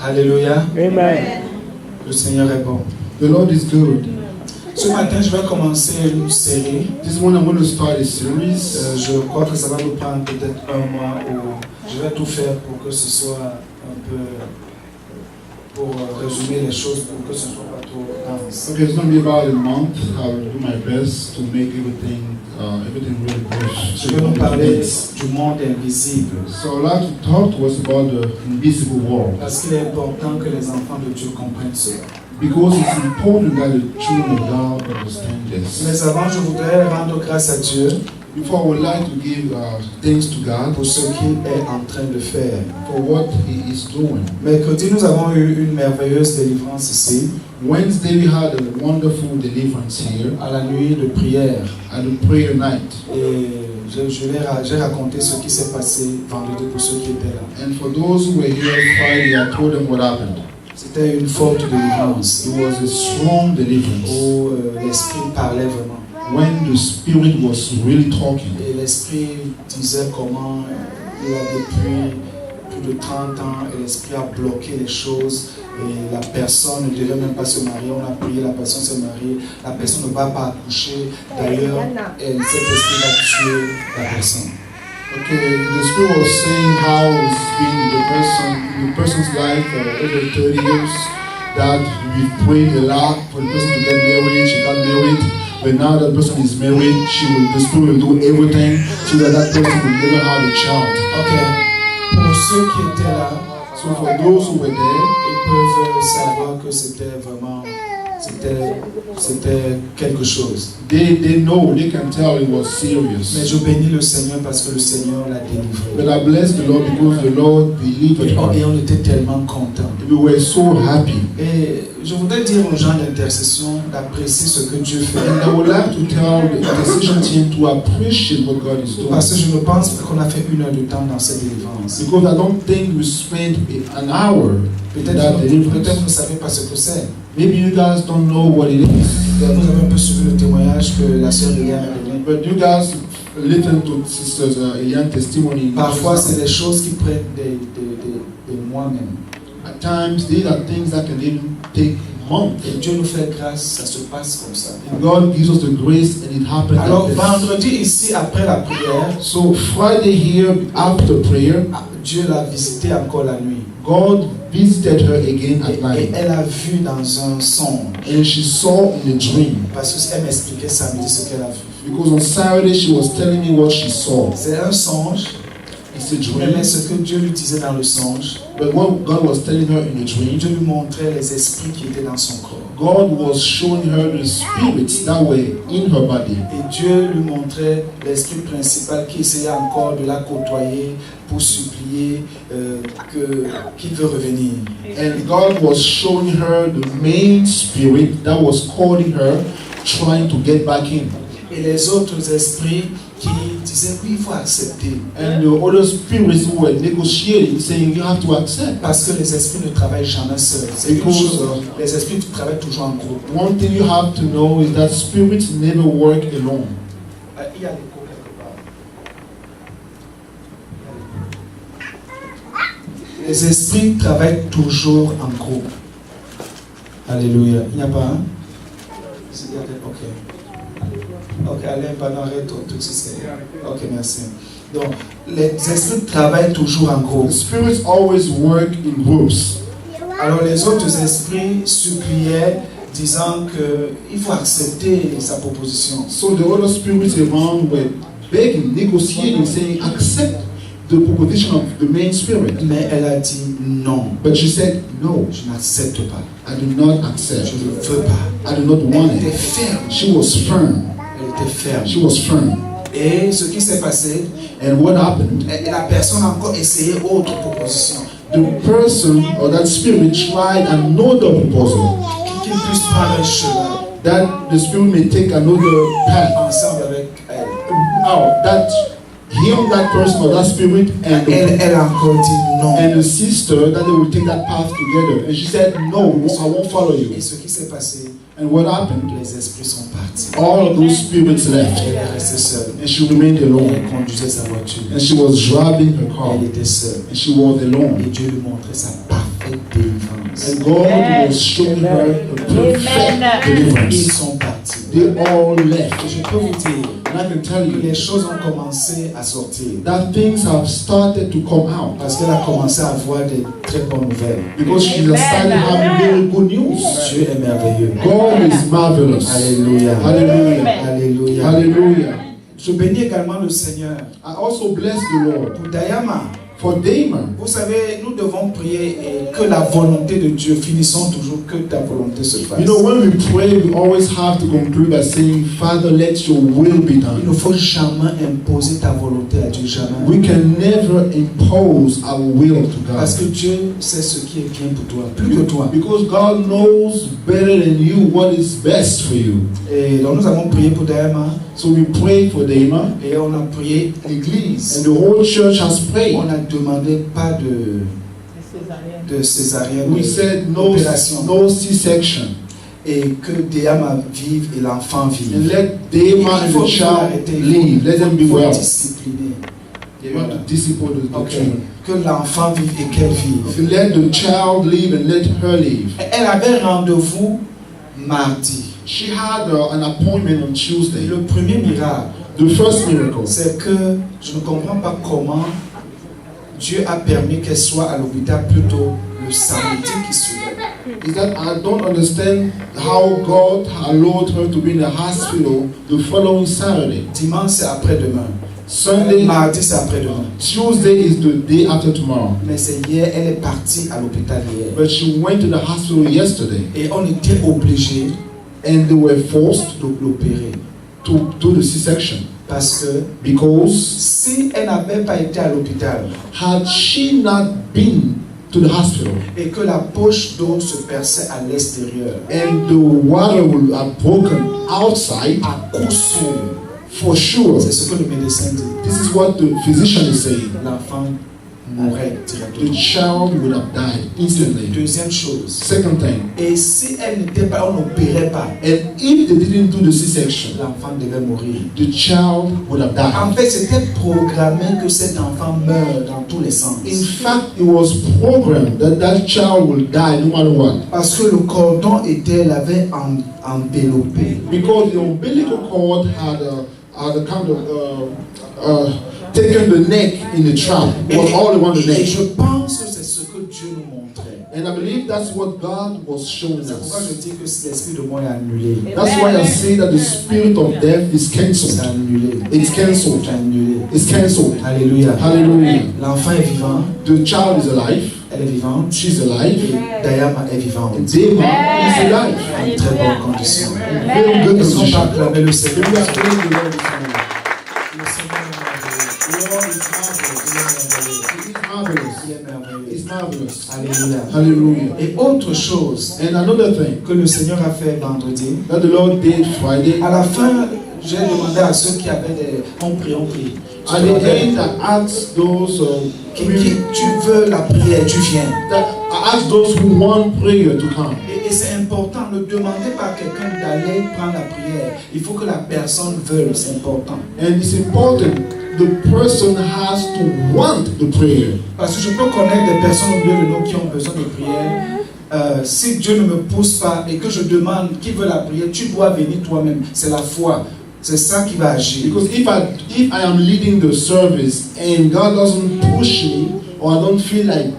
Alléluia. Amen. Le Seigneur est bon. The Lord is good. Ce matin, je vais commencer une série. This morning I'm going to start a series. Je crois que ça va nous prendre peut-être un mois où je vais tout faire pour que ce soit un peu, pour résumer les choses, pour que ce ne soit pas trop dense. Okay, it's going to be about a month. I will do my best to make everything really good. Je vais nous parler du monde invisible. So I'd like to talk to us about the invisible world. Parce qu'il est important que les enfants de Dieu comprennent cela. Because it's important that the children of God understand this. Mais avant, je voudrais rendre grâce à Dieu Before, I would like to give thanks to God pour ce qu'il est en train de faire. for what He is doing. Mercredi, nous avons eu une merveilleuse délivrance ici, Wednesday we had a wonderful deliverance here à la nuit de prière. at the prayer night. Et j'ai raconté ce qui s'est passé vendredi pour ceux qui étaient là. And for those who were here Friday, I told them what happened. C'était une forte délivrance It was a strong deliverance où l'Esprit parlait vraiment. when the Spirit was really talking. Et l'Esprit disait comment il a depuis plus de 30 ans et l'Esprit a bloqué les choses et la personne ne devait même pas se marier. On a prié, la personne s'est mariée, la personne ne va pas accoucher. D'ailleurs, cet Esprit va tuer la personne. Okay, the Spirit was saying how it's been in the person's life over 30 years, that we prayed a lot for the person to get married, she got married, but now that person is married, the Spirit will do everything so that that person will never have a child. Ok. Pour ceux qui étaient là, So for those who were there, ils peuvent savoir que c'était vraiment, c'était quelque chose. they know, they can tell it was serious. Mais je bénis le Seigneur parce que le Seigneur l'a délivré. But I bless the Lord because the Lord delivered Et her. on était tellement contents. We were so happy. Et je voudrais dire aux gens d'intercession d'apprécier ce que Dieu fait. And I would like to tell the intercession team to appreciate what God is doing. Parce que je ne pense pas qu'on a fait 1 heure de temps dans cette délivrance. Because I don't think we spent an hour in that Peut-être que deliverance. vous ne savez pas ce que c'est. Maybe you guys don't know what it is. Vous avez un peu suivi le témoignage que la sœur Léa m'a donné. But you guys listen to Sister's Eliane testimony. Parfois, c'est des choses qui prennent des mois même. At times, these are things that can even take months. Et Dieu nous fait grâce, ça se passe comme ça. And God gives us the grace and it happens Alors, like this. vendredi ici, après la prière, So Friday here, after prayer, Dieu l'a visité encore la nuit. God visited her again at Et night. elle a vu dans un songe. And she saw in a dream. Parce qu'elle m'expliquait samedi ce qu'elle a vu. Because on Saturday she was telling me what she saw. C'est un songe. It's a dream. Mais ce que Dieu lui disait dans le songe, But what God was telling her in a dream, Dieu lui montrait les esprits qui étaient dans son corps. God was showing her the spirits that were in her body. Et Dieu lui montrait l'esprit principal qui essayait encore de la côtoyer pour supplier qu'il veut revenir. And God was showing her the main spirit that was calling her, trying to get back in. Et les autres esprits qui disaient oui, il faut accepter. And the other spirits who were negotiating, saying you have to accept. Parce que les esprits ne travaillent jamais seuls. C'est une Because chose, les esprits travaillent toujours en groupe. one thing you have to know is that spirits never work alone. Il y a l'écho quelque part. Les esprits travaillent toujours en groupe. Alléluia. Il n'y a pas un? Ok. Ok, allez, pardon, arrête tout ça. Ok, merci. Donc, les esprits travaillent toujours en The groupe. spirits always work in groups. Alors, les autres esprits suppliaient, disant qu'il faut accepter sa proposition. So the other spirits around were begging, negotiating, saying accept the proposition of the main spirit. Mais elle a dit non. But she said, no, Je n'accepte pas. I do not accept. Je ne veux pas. I do not want Elle était it. ferme. She was firm. Elle était ferme. She was firm. Et ce qui s'est passé, And what happened? la personne a encore essayé autre proposition. The person or that spirit tried another proposal, Qu'il puisse prendre un chemin that the spirit may take another path. ensemble avec elle. That him, that person or that spirit, and Elle a encore dit non. and the sister, that they will take that path together. And she said, no, I won't follow you. Et ce qui s'est passé, And what happened? les esprits sont partis. All of those spirits left. Elle est restée seule. And she remained Elle alone. conduisait sa voiture. And she was driving her car. Elle était seule. And she was alone. Et Dieu lui montrait sa path. parfaite délivrance. And God was showing her a perfect deliverance. Ils sont partis. They all left. Et je peux vous dire And I can tell que les you choses ont commencé à sortir. that things have started to come out. Parce qu'elle a commencé à avoir des très bonnes nouvelles. Because she started having very good news. Dieu est merveilleux. God is marvelous. Alléluia. Hallelujah. Alléluia. Hallelujah. Je bénis également le Seigneur I also bless the Lord pour Dayama. for Damon. Vous savez, nous devons prier et que la volonté de Dieu, finissons toujours que ta volonté se fasse. You know, when we pray, we always have to conclude by saying, Father, let your will be Il ne done. faut jamais imposer ta volonté à Dieu, jamais. We can never impose our will to Parce que God. Dieu sait ce qui est bien pour toi, plus que toi. Because God knows better than you what is best for you. Et donc nous avons prié pour Dayama So we pray for Damon, et on a prié l'église. and the whole church has prayed. On a demandé pas de césarienne, We said no, d'opération. no C-section. Et que Dayama vive et l'enfant vive. And let Damon and the child live. Let them be Il faut well. discipliner. You want to discipline the Ok. children. Que l'enfant vive et qu'elle vive. So let the child live and let her live. Elle avait rendez-vous mardi. She had an appointment on Tuesday. Le premier miracle, The first miracle c'est que je ne comprends pas comment Dieu a permis qu'elle soit à l'hôpital plutôt le samedi qui suivait. is that I don't understand how God allowed her to be in the hospital the following Saturday. Dimanche, c'est après-demain. Sunday, Mardi, c'est après-demain. Tuesday is the day after tomorrow. Mais c'est hier, elle est partie à l'hôpital hier. But she went to the hospital yesterday, Et on était obligé and they were forced de l'opérer. to do the C-section Parce que because si elle n'avait pas été à l'hôpital had she not been to the hospital et que la poche d'eau se perçait à l'extérieur, and the water would have broken outside, à coup sûr, for sure, c'est ce que le médecin dit, this is what the physician is saying, l'enfant mourrait the directement. child would have died instantly. Deuxième chose, Second thing, et si elle n'était pas, on n'opérait pas, and if they didn't do the C-section, l'enfant devait mourir. the child would have En died. fait, c'était programmé que cet enfant meure dans tous les sens. In fact, it was programmed that that child will die no matter what, Parce que le cordon était, l'avait enveloppé. because the umbilical cord had a kind of taken the neck in the trap, was all around the Et neck. je pense que c'est ce que Dieu nous montrait. And I believe that's what God was showing C'est pourquoi us. je dis que l'esprit de mort est annulé. That's why I say that the spirit of death is C'est cancelled. annulé. It's cancelled. C'est annulé. It's cancelled. Alléluia. Hallelujah. L'enfant est vivant. The child is alive. Elle est vivante. She's alive. Et Dayama est vivante. And Damon is alive. En très bonne condition. Very good Est-ce qu'on peut position. acclamer le We Seigneur? are praying the Lord this morning. Le Seigneur est merveilleux. The Lord is marvelous. Il est merveilleux. It's marvelous. Alléluia. Hallelujah. Et autre chose And another thing que le Seigneur a fait vendredi, that the Lord did Friday, à la fin, j'ai demandé à ceux qui avaient des... On prie, on prie. at the end, I asked those Qui tu veux la prière, tu viens. I asked those who want prayer to come. Et c'est important, ne demandez pas à quelqu'un d'aller prendre la prière. Il faut que la personne veuille, c'est important. And it's important the person has to want the prayer. Parce que je peux connaître des personnes au milieu de nous qui ont besoin de prière. Si Dieu ne me pousse pas et que je demande qui veut la prière, tu dois venir toi-même. C'est la foi. C'est ça qui va agir. Because if I am leading the service and God doesn't push me, or I don't feel like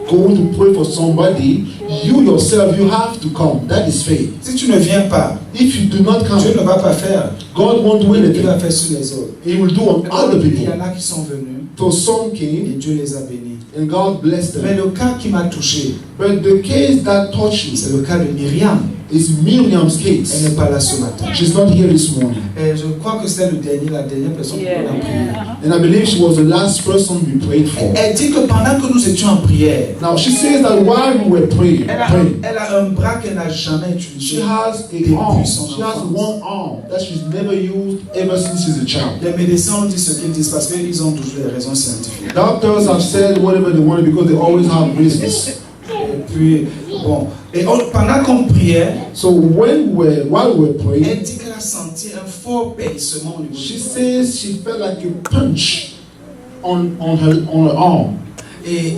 going to pray for somebody, you yourself, you have to come. That is faith. Si tu ne viens pas, If you do not come, Dieu ne va pas faire. God won't do Il anything. va faire sur les autres. He will do on other Il y people. en a qui sont venus So some et came Dieu les a bénis. and God blessed Mais them. le cas qui m'a touché, But the case that touched me c'est le cas de Myriam. is Miriam's Elle case. n'est pas là ce matin. She's not here this morning. Et je crois que c'était la dernière personne qui a prié. And I believe she was the last person we prayed for. Elle dit que pendant que nous étions en prière, Now she says that while we were praying, elle a un bras qu'elle n'a jamais she utilisé. has Depuis a arm. son She has enfance. one arm that she's never used ever since she's a child. Les médecins ont dit ce qu'ils disent parce qu'ils ont toujours des raisons scientifiques. Doctors have said whatever they wanted because they always have reasons. Et puis, bon. Et pendant qu'on priait, So while we were praying, elle dit qu'elle a senti un fort pincement au niveau she du bras. says she felt like a punch on her arm. Et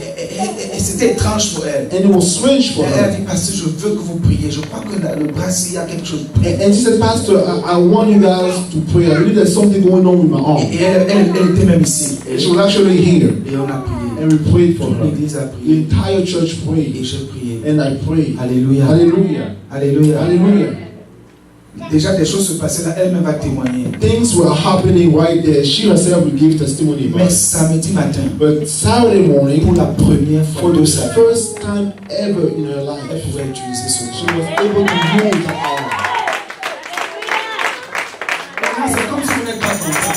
c'était étrange pour elle. And it was strange for Elle a her. dit, pasteur, je veux que vous priez. Je crois que le bras, il y a quelque chose. And she said, Pastor, I want you guys to pray. I believe there's something going on with my arm. Et elle était même ici. And she was actually here. Et on a prié. And we prayed for Toute her. l'église a The prié. entire church Et prayed. je priais. And I prayed. Alléluia. Hallelujah. Alléluia. Hallelujah. Déjà, des choses se passaient là. Elle-même va témoigner. Things were happening right there. She herself will give testimony about Mais it. samedi matin, But Saturday pour morning, la première fois for de the sa vie, first time ever in her elle life, pouvait utiliser son she corps. was able to use her arm. C'est comme si vous n'êtes pas content.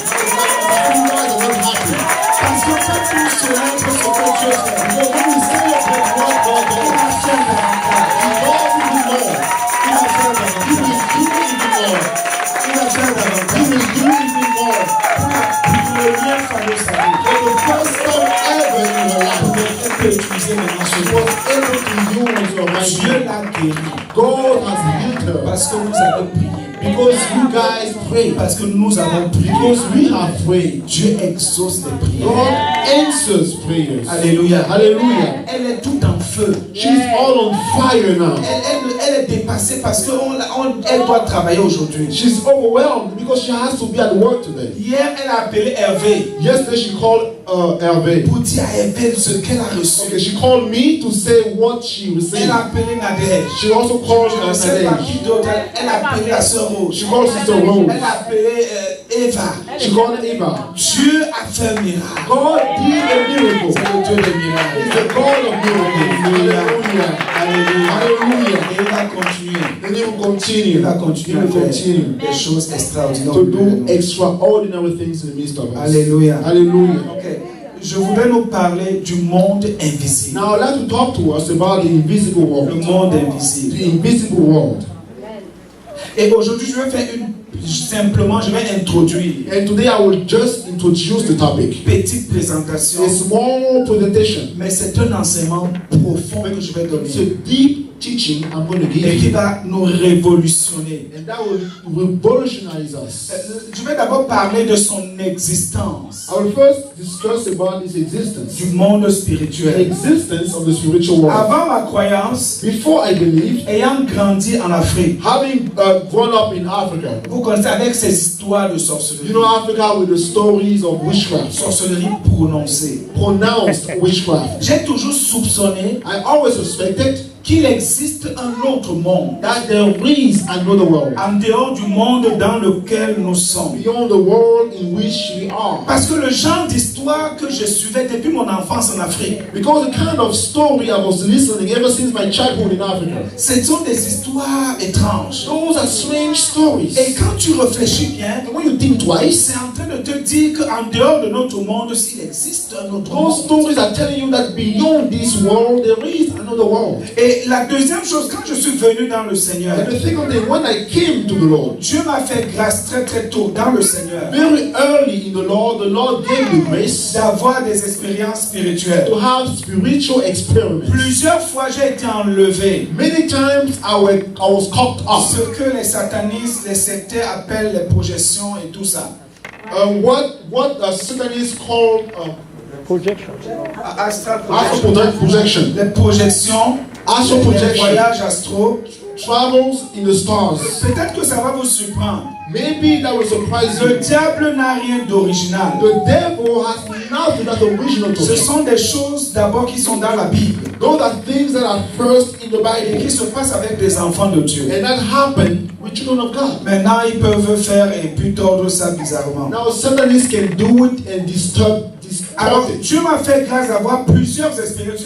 You guys are not happy. Parce que quand tout cela peut se faire, Dieu fait. Because when we celebrate what God Il does, a fait davantage. He does even more. Il a fait He davantage. will do even more. Il a fait He davantage. will do even more. Pour la première fois de sa vie, For the first time ever in her life, elle peut utiliser maintenant she ce was corps. able to use her right Dieu hand. l'a guéri. God has healed her. Parce que vous avez prié. Because you guys pray. Parce que nous avons prié. Because we have prayed. Dieu exauce les prières. God answers prayers. Alléluia. Hallelujah. Elle est tout en feu. She's all on fire now. Elle est dépassée parce qu'elle doit travailler aujourd'hui. She's overwhelmed because she has to be at work today. Hier, elle a appelé Hervé Yesterday she called Hervé. pour dire à Hervé ce qu'elle a reçu. Okay, she called me to say what she received. Elle a appelé Nadège. She also called Je ne sais pas Nadej. qui d'autre. Elle a appelé la sœur Rose. She called Sister Rose. Elle a appelé Eva. She called Eva. Dieu a fait un miracle. God did a miracle. C'est le Dieu des He's miracles. the God of miracles. Hallelujah. Alléluia. Hallelujah. Et il va continuer. And he will Il continue. va He continuer à will faire continue des choses extraordinaires. to do extraordinary things in the midst of us. Alléluia. Hallelujah. Ok. Je voudrais nous parler du monde invisible. Now I'd like to talk to us about the invisible Le world. monde invisible. The invisible world. Et aujourd'hui, je vais faire je vais introduire And today I will just introduce the topic. une petite présentation. A small presentation. Mais c'est un enseignement profond que je vais It's donner. a deep teaching I'm going to give Et qui you. va nous révolutionner. And that will revolutionize us. Je vais d'abord parler de son existence, I will first discuss about his existence. du monde The spirituel. existence of the spiritual world. Avant ma croyance, Before I believed, ayant grandi en Afrique, having grown up in Africa, vous connaissez avec ces histoires de sorcellerie, you know Africa with the stories of witchcraft, sorcellerie prononcée. pronounced witchcraft. J'ai toujours soupçonné I always suspected qu'il existe un autre monde, that there is another world en dehors du monde dans lequel nous sommes. beyond the world in which we are. Parce que le genre d'histoire que je suivais depuis mon enfance en Afrique, Because the kind of story I was listening ever since my childhood in Africa, ce sont des histoires étranges. those are strange stories. Et quand tu réfléchis bien, And when you think twice, c'est en train de te dire qu'en dehors de notre monde, s'il existe un autre those monde. stories are telling you that beyond this world there is another world. Et la deuxième chose, quand je suis venu dans le Seigneur, And the second thing, when I came to the Lord, Dieu m'a fait grâce très très tôt dans le Seigneur very early in the Lord gave me grace d'avoir des expériences spirituelles. to have spiritual experiments. Plusieurs fois, j'ai été enlevé. Many times I was caught up. Ce que les satanistes, les sectaires appellent les projections et tout ça. What Satanists call Astral astral projection, les projections, astral les projection, voyages astro. travels in the stars. Peut-être que ça va vous surprendre. Maybe that will surprise Le you. diable n'a rien d'original. The devil has nothing that's original to Ce him. sont des choses d'abord qui sont dans la Bible Those are things that are first in the et qui Bible. se passent avec des enfants de Dieu. And that happened with children of God. Maintenant, ils peuvent faire et puis tordre ça bizarrement. Now Satanists can do it and distort Alors, it. Dieu m'a fait grâce d'avoir plusieurs expériences.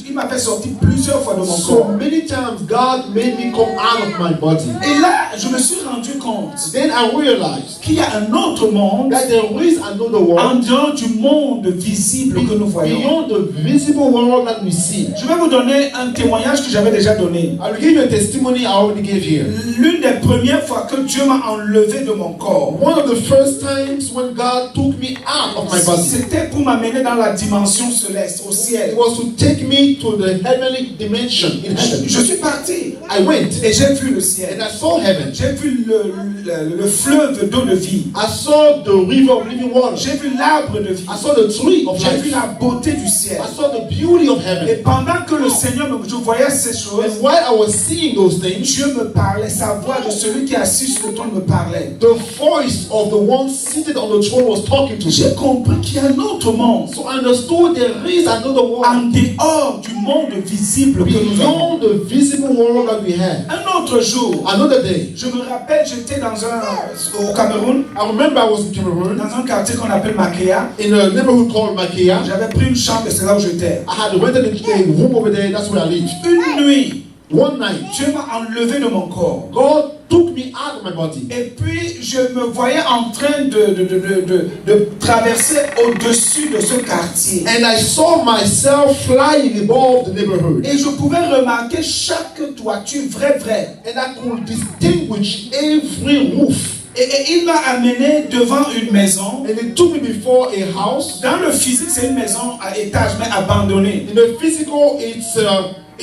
Il m'a fait sortir plusieurs fois de mon So corps. many times God made me come out of my body. Et là, je me suis rendu compte Then I realized qu'il y a un autre monde that there is another en world dehors du monde visible que nous voyons. beyond the visible world that we see. Je vais vous donner un témoignage que j'avais déjà donné. I will give you a testimony I already gave here. L'une des premières fois que Dieu m'a enlevé de mon corps, One of the first times when God took me out of my body, c'était pour m'amener dans la dimension céleste, au ciel. It was to take me to the heavenly dimension in heaven. Je suis parti. I went Et j'ai vu le ciel. and I saw heaven. J'ai vu le fleuve d'eau de vie. I saw the river of living water. J'ai vu l'arbre de vie. I saw the tree of J'ai life. vu la beauté du ciel. I saw the beauty of Et heaven. pendant que le Seigneur, je voyais ces choses, And while I was seeing those things, Dieu me parlait, sa voix de celui qui est assis sur le trône me parlait. the voice of the one seated on the throne was talking to me. J'ai compris qu'il y a un autre monde So I understood there is another world en dehors du monde visible que nous avons. beyond the visible world that we have. Un autre jour, Another day, je me rappelle, j'étais au Cameroun, I remember I was in Cameroon, dans un quartier qu'on appelle Makéa. in a neighborhood called Makia. J'avais pris une chambre et c'est là où j'étais. I had rented a room over there, that's where I lived. Une nuit, One night, Dieu m'a enlevé de mon corps. God took me out of my body. Et puis, je me voyais en train de traverser au-dessus de ce quartier. And I saw myself flying above the neighborhood. Et je pouvais remarquer chaque toiture, vrai. And I could distinguish every roof. Et il m'a amené devant une maison. And it took me before a house. Dans le physique, c'est une maison à étage, mais abandonnée. In the physical,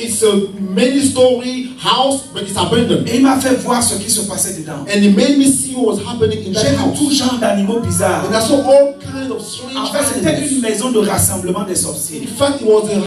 it's a many-story house, but it's abandoned. Et il m'a fait voir ce qui se passait dedans. And it made me see what was happening in J'ai that vu house. tout genre d'animaux bizarres. And I saw all kinds of strange En fait, c'était animals. une maison de rassemblement des sorciers. In fact, it was a